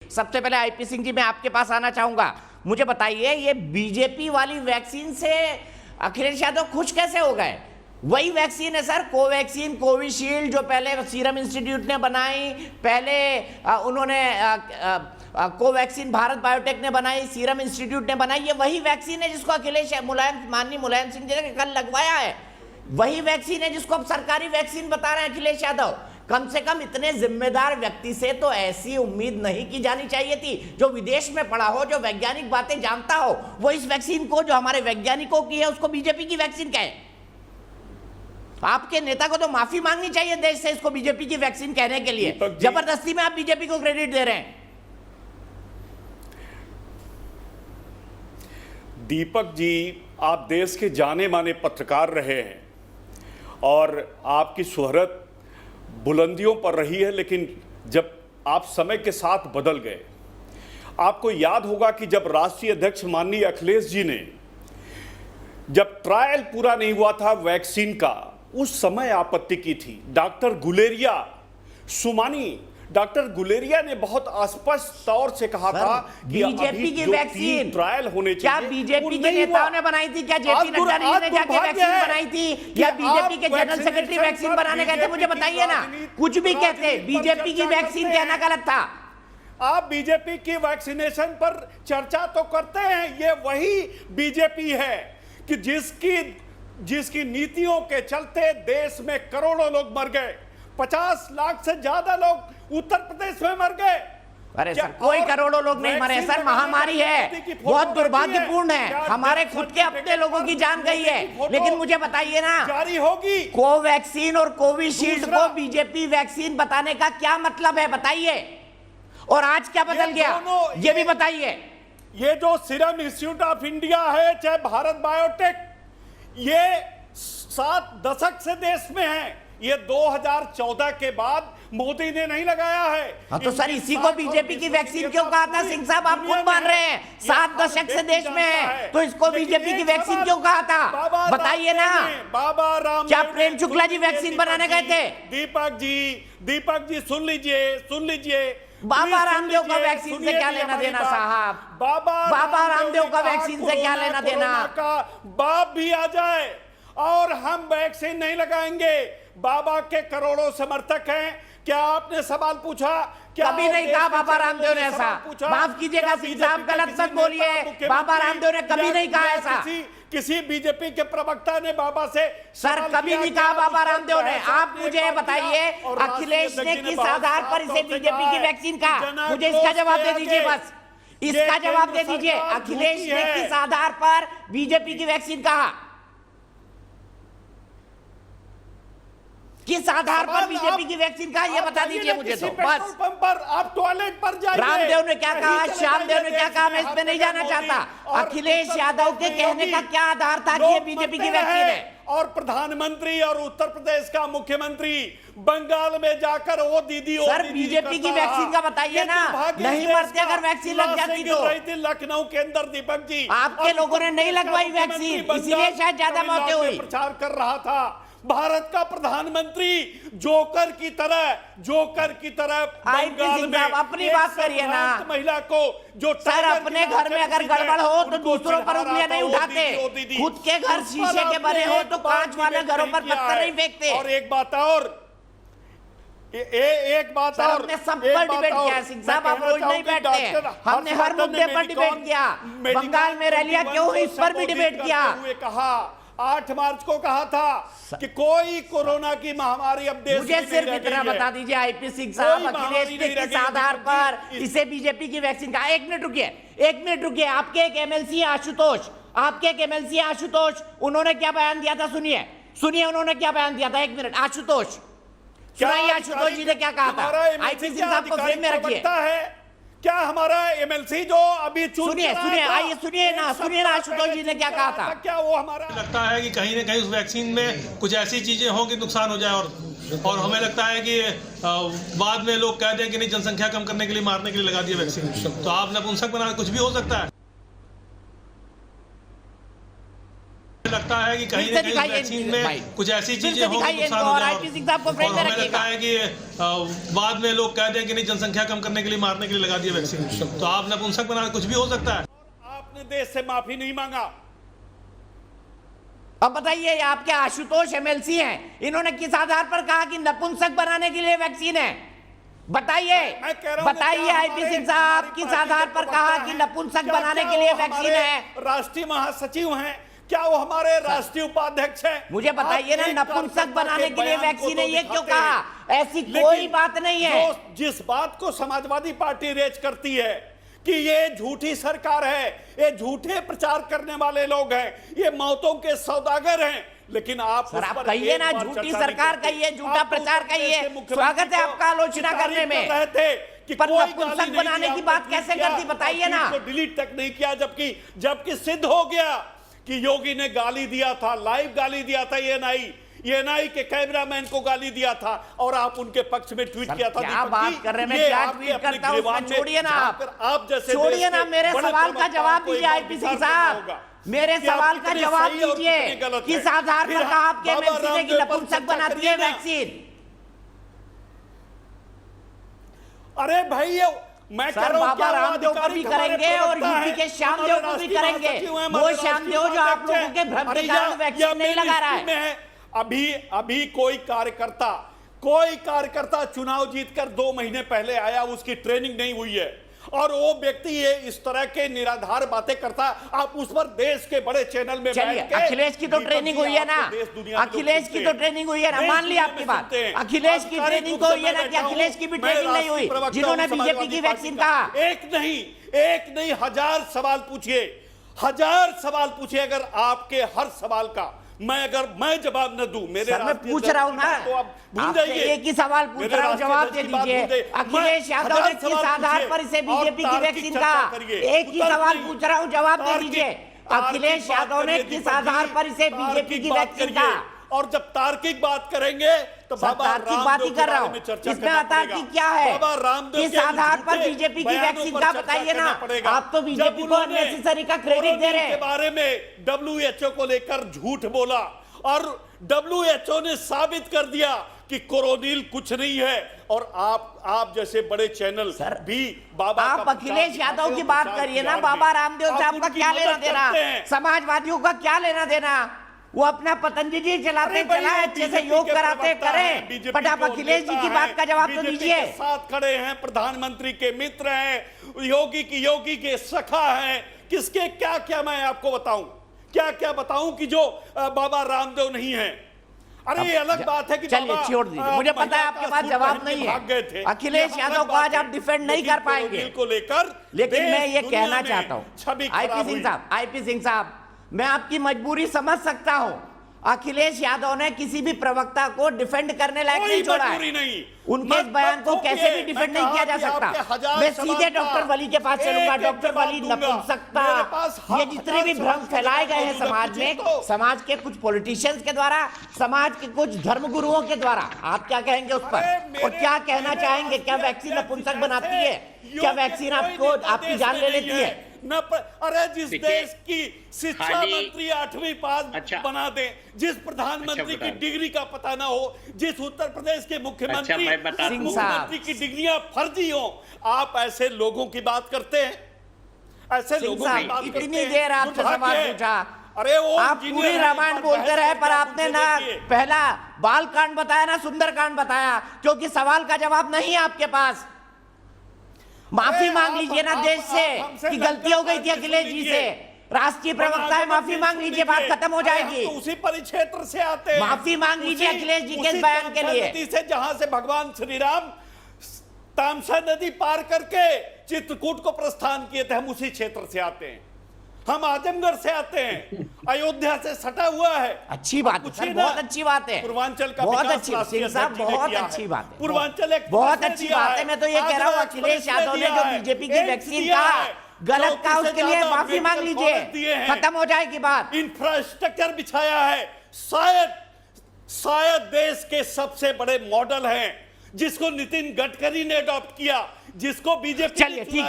सबसे पहले आईपी सिंह जी मैं आपके पास आना चाहूंगा, मुझे बताइए ये बीजेपी वाली वैक्सीन से अखिलेश यादव खुश कैसे हो गए? वही वैक्सीन है सर, कोवैक्सीन, कोविशील्ड, जो पहले सीरम इंस्टीट्यूट ने बनाई, पहले उन्होंने कोवैक्सीन भारत बायोटेक ने बनाई, सीरम इंस्टीट्यूट ने बनाई, ये वही वैक्सीन है जिसको अखिलेश माननीय मुलायम सिंह जी ने कल लगवाया है। वही वैक्सीन है जिसको अब सरकारी वैक्सीन बता रहे हैं अखिलेश यादव। कम से कम इतने जिम्मेदार व्यक्ति से तो ऐसी उम्मीद नहीं की जानी चाहिए थी, जो विदेश में पढ़ा हो, जो वैज्ञानिक बातें जानता हो, वो इस वैक्सीन को जो हमारे वैज्ञानिकों की है उसको बीजेपी की वैक्सीन कहे। आपके नेता को तो माफी मांगनी चाहिए देश से इसको बीजेपी की वैक्सीन कहने के लिए। जबरदस्ती में आप बीजेपी को क्रेडिट दे रहे हैं। दीपक जी, आप देश के जाने माने पत्रकार रहे हैं और आपकी शोहरत बुलंदियों पर रही है, लेकिन जब आप समय के साथ बदल गए, आपको याद होगा कि जब राष्ट्रीय अध्यक्ष माननीय अखिलेश जी ने जब ट्रायल पूरा नहीं हुआ था वैक्सीन का, उस समय आपत्ति की थी। डॉक्टर गुलेरिया सुमानी, डॉक्टर गुलेरिया ने बहुत स्पष्ट तौर से कहा था कि बीजेपी की वैक्सीन ट्रायल होने चाहिए। क्या बीजेपी के नेताओं ने बनाई थी? क्या जेपी नड्डा ने जाके वैक्सीन बनाई थी? या बीजेपी के जनरल सेक्रेटरी वैक्सीन बनाने गए थे? मुझे बताइए ना, कुछ भी कहते, बीजेपी की वैक्सीन कहना गलत था। आप बीजेपी की वैक्सीनेशन पर चर्चा तो करते हैं, ये वही बीजेपी है कि जिसकी नीतियों के चलते देश में करोड़ों लोग मर गए, 50 लाख से ज्यादा लोग उत्तर प्रदेश में मर गए। अरे सर, कोई करोड़ों लोग नहीं मरे सर, महामारी है, बहुत दुर्भाग्यपूर्ण है, हमारे खुद के अपने लोगों की जान गई है। लेकिन मुझे बताइए ना, जारी होगी कोवैक्सीन और कोविशील्ड को बीजेपी वैक्सीन बताने का क्या मतलब है? बताइए। और आज क्या बदल गया ये भी बताइए। ये जो सीरम इंस्टीट्यूट ऑफ इंडिया है, चाहे भारत बायोटेक, ये 7 दशक से देश में है। ये 2014 के बाद मोदी ने नहीं लगाया है। हाँ, तो सर इसी को बीजेपी की वैक्सीन क्यों कहा था? सिंह साहब आप खुद मान रहे हैं 7 दशक से देश में है, तो इसको बीजेपी की वैक्सीन क्यों कहा था? बताइए ना। बाबा राम, क्या प्रेम शुक्ला जी वैक्सीन बनाने गए थे? दीपक जी सुन लीजिए। बाबा रामदेव का वैक्सीन से क्या लेना देना साहब? बाबा रामदेव का वैक्सीन से क्या लेना देना? बाप भी आ जाए और हम वैक्सीन नहीं लगाएंगे। बाबा के करोड़ों समर्थक हैं। क्या आपने सवाल पूछा? क्या कभी नहीं कहा बाबा रामदेव ने ऐसा। माफ कीजिएगा सिंह साहब, गलत मत बोलिए। बाबा रामदेव ने कभी नहीं कहा ऐसा। किसी बीजेपी के प्रवक्ता ने बाबा से सर कभी नहीं कहा बाबा रामदेव ने। आप मुझे बताइए, अखिलेश ने किस आधार पर इसे बीजेपी की वैक्सीन कहा? मुझे इसका जवाब दे दीजिए, बस इसका जवाब दे दीजिए। अखिलेश ने किस आधार पर बीजेपी की वैक्सीन कहा? किस आधार पर बीजेपी की वैक्सीन कहा, ये बता दीजिए मुझे। तो बस पर आप टॉयलेट पर जाइए। रामदेव ने क्या कहा, श्यामदेव ने क्या कहा, मैं इसमें नहीं जाना चाहता। अखिलेश यादव के कहने का क्या आधार था कि ये बीजेपी की वैक्सीन है? और प्रधानमंत्री और उत्तर प्रदेश का मुख्यमंत्री बंगाल में जाकर वो दीदी सर बीजेपी की वैक्सीन का बताइए ना। नहीं मरते अगर वैक्सीन लग जाती तो। लखनऊ के अंदर दीपक जी, आपके लोगों ने नहीं लगवाई वैक्सीन, इसीलिए शायद ज्यादा मौतें हुई। प्रचार कर रहा था भारत का प्रधानमंत्री जोकर की तरह बंगाल में अपनी बात करिए ना। महिला को जो सर अपने घर में अगर गड़बड़ हो तो दूसरों पर उंगलियां नहीं उठाते। खुद के घर शीशे के बने हो तो कांच वाले घरों पर पत्थर नहीं फेंकते। और एक बात और हमने सब पर डिबेट किया सिंह साहब, आप रोज नहीं बैठते। हमने हर मुद्दे पर डिबेट किया। बंगाल में रैलियां क्यों हुई इस पर भी डिबेट किया। कहा 8 मार्च को कहा था कि कोई कोरोना की महामारी अब देश में मुझे सिर्फ इतना बता दीजिए आईपी सिंह साहब, अखिलेश ने किस आधार पर इसे बीजेपी की वैक्सीन कहा? एक मिनट रुकिए। आपके एक एमएलसी आशुतोष, उन्होंने क्या बयान दिया था? सुनिए उन्होंने क्या बयान दिया था। 1 मिनट, आशुतोष सुनाइए, आशुतोष जी ने क्या कहा था? आईपी सिंह साहब को फ्रेम में रखिए। क्या हमारा एमएलसी जो अभी सुनिए ना आशुतोष जी ने क्या कहा था? क्या वो हमारा लगता है कि कहीं न कहीं उस वैक्सीन में कुछ ऐसी चीजें हों कि नुकसान हो जाए, और हमें लगता है कि बाद में लोग कह दें कि नहीं, जनसंख्या कम करने के लिए, मारने के लिए लगा दिया वैक्सीन, तो आप नपुंसक बना, कुछ भी हो सकता है। लगता है कि कहीं फिर ना से कहीं दिखाइए वैक्सीन भाई। में कुछ ऐसी फिर चीजें से होंगी दिखाइए नुकसान इनको हो और जाए आईपी सिंह साहब को फ्रेम और में हमें रखिएगा। लगता है कि बाद में लोग कह दें कि नहीं जनसंख्या कम करने के लिए मारने के लिए लगा दिया वैक्सीन, तो आप नपुंसक बना कुछ भी हो सकता है। आपने देश से माफी नहीं मांगा। अब बताइए आपके आशुतोष एमएलसी हैं, इन्होंने किस आधार पर कहा कि नपुंसक बनाने के लिए वैक्सीन है? बताइए मैं कह रहा हूं कि बताइए क्या आईपी हमारे- सिंह साहब हमारी किस पार्टी आधार के पर प्रवक्ता कहा हैं? कि नपुंसक क्या- बनाने क्या के लिए वो वैक्सीन हमारे है? राष्ट्रीय महासचिव हैं? क्या वो हमारे राष्ट्रीय उपाध्यक्ष हैं? मुझे बताइए आप ना एक नपुंसक कार्यकर्ता बनाने के लिए बयान को वैक्सीन तो है, ये क्यों दिखाते हैं। कहा? ऐसी लेकिन कोई बात नहीं है। जिस बात को समाजवादी पार्टी रेज करती है कि ये झूठी सरकार है, ये झूठे प्रचार करने वाले लोग हैं, ये मौतों के सौदागर हैं, लेकिन आप सर उस आप पर कहिए एक ना, बार झूठी चर्चा नहीं सरकार करते। कहिए, झूठा आप तो प्रचार उत्तर प्रदेश कहिए, के मुख्यमंत्री स्वागत है को आपका आलोचना तारीफ करने में। कर रहे थे कि पर कोई नपुंसक गाली नहीं बनाने दी, की आपने बात ट्वीट कैसे किया, करती बताइए और ना। ट्वीट को डिलीट तक नहीं किया, जबकि सिद्ध हो गया कि योगी ने गाली दिया था, लाइव गाली दिया था, एएनआई के कैमरामैन को गाली दिया था और आप उनके पक्ष में ट्वीट किया था। क्या दीपक बात जी, कर रहे हैं? मैं ये क्या आपके ट्वीट अपने करता हूं, गिरबान उसमें में छोड़िए ना जहां आप। पर आप जैसे छोड़िए देश ना, के मेरे बड़े सवाल का प्रवक्ताओं जवाब को दीजिए एक बार आईपी विचार सिंह करना साहब। होगा मेरे कि आप सवाल का कितने जवाब सही और दीजिए, कितने गलत किस हैं। आधार फिर पर कहा आपके बाबा एमएलसी ने कि रामदेव पर नपुंसक चर्चा बनाती है करिए ना। वैक्सीन? अरे भाई ये मैं कह सर रहा हूं बाबा क्या वो रामदेव पर भी आधिकारिक हमारे करेंगे और प्रवक्ता यूपी हैं, के श्यामदेव हमारे को भी राष्ट्रीय करेंगे। महासचिव हैं, वो हमारे श्यामदेव राष्ट्रीय जो आप उपाध्यक्ष लोगों के हैं। भ्रम के अरे कारण या वैक्सीन नहीं मेरी लगा रहा स्थिति है। में अभी कोई कार्यकर्ता चुनाव जीतकर 2 महीने पहले आया, उसकी ट्रेनिंग नहीं हुई है और वो व्यक्ति ये इस तरह के निराधार बातें करता, आप उस पर देश के बड़े चैनल में चलिए बैठ के अखिलेश की तो दीपक ट्रेनिंग जी, हुई है ना, आपको देश दुनिया में लोग अखिलेश की सुनते तो हैं। ट्रेनिंग हुई है ना, देश मान ली दुनिया आपकी में बात। सुनते हैं। अखिलेश की आधिकारिक ट्रेनिंग रूप तो से हुई है मैं ना कि बैठा हूं, अखिलेश की भी मैं ट्रेनिंग नहीं राष्ट्रीय हुई, प्रवक्ता जिन्होंने हूं बीजेपी की समाजवादी वैक्सीन पार्टी कहा। एक नहीं 1000 सवाल पूछिए, 1000 सवाल पूछिए, अगर आपके हर सवाल का मैं जवाब न दूं, मेरे सर मैं राष्ट्रीय पूछ रहा हूं ना, तो आप भूल आपसे जाइए। एक ही सवाल पूछ मेरे रहा हूं, राष्ट्रीय जवाब ध्वज दे की बात दीजिए। भूल जाइए। अखिलेश यादव ने 1000 किस सवाल आधार पूछिए पर इसे और बीजेपी की तार्किक वैक्सीन चर्चा कहा? करिए। एक ही तर्क सवाल नहीं। पूछ रहा हूं, जवाब दे तार्किक- दीजिए। तार्किक अखिलेश बात यादव ने करिए किस दीपक आधार जी, पर इसे बीजेपी तार्किक की बात वैक्सीन करिए। कहा? और जब तार्किक बात करेंगे तो सर, बाबा तार्किक बात ही रामदेव कर के रहा बारे हूं। में चर्चा इसमें करना अतार्किक पड़ेगा। क्या है? बाबा रामदेव किस के आधार पर झूठे बीजेपी की बयानों वैक्सीन पर का चर्चा बताइए करना ना। पड़ेगा। आप तो बीजेपी जब को उन्होंने अननेसेसरी का क्रेडिट दे रहे के हैं। बारे में WHO को लेकर झूठ बोला और WHO ने साबित कर दिया कि कोरोनिल कुछ नहीं है, और आप जैसे बड़े चैनल सर, भी बाबा आप का अखिलेश प्रचार यादव की दिखाते बात हो, करिए ना, प्रचार बाबा में। रामदेव आप साहब का उनकी क्या लेना मदद देना, करते हैं। समाजवादियों का क्या लेना देना? वो अपना पतंजलि चलाते अरे भाई, चला है, वो अच्छे से बीजेपी योग के कराते प्रवक्ता हैं, करें, बीजेपी बट आप को अखिलेश जी नेता की हैं, बात का जवाब तो बीजेपी दीजिए। के साथ खड़े हैं, प्रधानमंत्री के मित्र हैं, योगी के सखा हैं, किसके क्या क्या मैं आपको बताऊं, क्या बताऊं कि जो बाबा रामदेव नहीं है। अरे ये अलग बात है कि चलिए बाबा, छोड़ दीजिए, मुझे पता है आपके पास जवाब नहीं भाग गए थे। है। अखिलेश ये यादव अलग को बात आज है। आप डिफेंड नहीं लेकिन कर पाएंगे, कोरोनिल को लेकर लेकिन देश मैं ये दुनिया कहना में चाहता हूं, छवि आईपी खराब सिंह हुई। साहब, आईपी सिंह साहब, मैं आपकी मजबूरी समझ सकता हूं। अखिलेश यादव ने किसी भी प्रवक्ता को डिफेंड करने लायक कोई नहीं छोड़ा मजबूरी है। नहीं। उनके इस बयान को कैसे भी डिफेंड नहीं किया जा सकता। मैं सीधे डॉक्टर वली के पास चलूंगा। डॉक्टर वली, नपुंसकता, ये जितने भी भ्रम फैलाए गए हैं समाज में, समाज के कुछ पॉलिटिशियंस के द्वारा, समाज के कुछ धर्मगुरुओं के द्वारा, आप क्या कहेंगे उस पर? और क्या कहना चाहेंगे? क्या वैक्सीन नपुंसक बनाती है? क्या वैक्सीन आपको आपकी जान ले लेती है? अरे जिस देश की शिक्षा खाली- मंत्री 8वीं पास अच्छा। बना दे, जिस प्रधानमंत्री अच्छा, की डिग्री का पता ना हो, जिस उत्तर प्रदेश के मुख्यमंत्री अच्छा, मैं बता दूं। मुख्यमंत्री की डिग्रियां फर्जी हो, आप ऐसे लोगों की बात करते हैं? ऐसे सिंह लोगों की साहब, बात करते इतनी हैं? देर आपसे दुर्भाग्य सवाल है। पूछा, अरे वो आप इंजीनियर पूरी हैं, रामायण एक बार बोलते बहस रहे, करके पर आप आपने उनसे ना देखिए। पहला बाल कांड बताया ना सुंदर कांड बताया, क्योंकि सवाल का जवाब नहीं है आपके पास। माफी अरे मांग आप- लीजिए ना आप- देश से आप हमसे कि गलती हो गई थी लड़का अखिलेश जी लीजिए। से। राष्ट्रीय प्रवक्ता है, माफी मांग लीजिए, बात खत्म हो जाएगी। तो उसी परिक्षेत्र से आते हैं। माफी मांग लीजिए उसी- अखिलेश जी के इस उसी बयान के तामसा लिए। नदी से जहां से भगवान श्री राम तामसा नदी पार करके चित्रकूट को प्रस्थान किए थे, हम उसी क्षेत्र से आते हैं। हम आजमगढ़ से आते हैं, अयोध्या से सटा हुआ है। अच्छी बात है कुछ सर, ही ना, बहुत अच्छी बात है, पूर्वांचल का बहुत विकास अच्छी, राष्ट्रीय सिंह साहब अध्यक्ष ने बहुत किया है। अच्छी बात है, पूर्वांचल एक बहुत ने अच्छी दिया बात है। मैं तो ये कह रहा हूँ आगरा अखिलेश एक्सप्रेस यादव ने दिया जो है, बीजेपी की एम्स वैक्सीन दिया कहा है, गलत कहा, 34 से उसके लिए ज्यादा माफी मांग मेडिकल लीजिए, कॉलेज दिए हैं। खत्म हो जाएगी बात। इंफ्रास्ट्रक्चर बिछाया है, शायद देश के सबसे बड़े मॉडल हैं, जिसको नितिन गडकरी ने अडॉप्ट किया, जिसको बीजेपी चलिए ठीक है।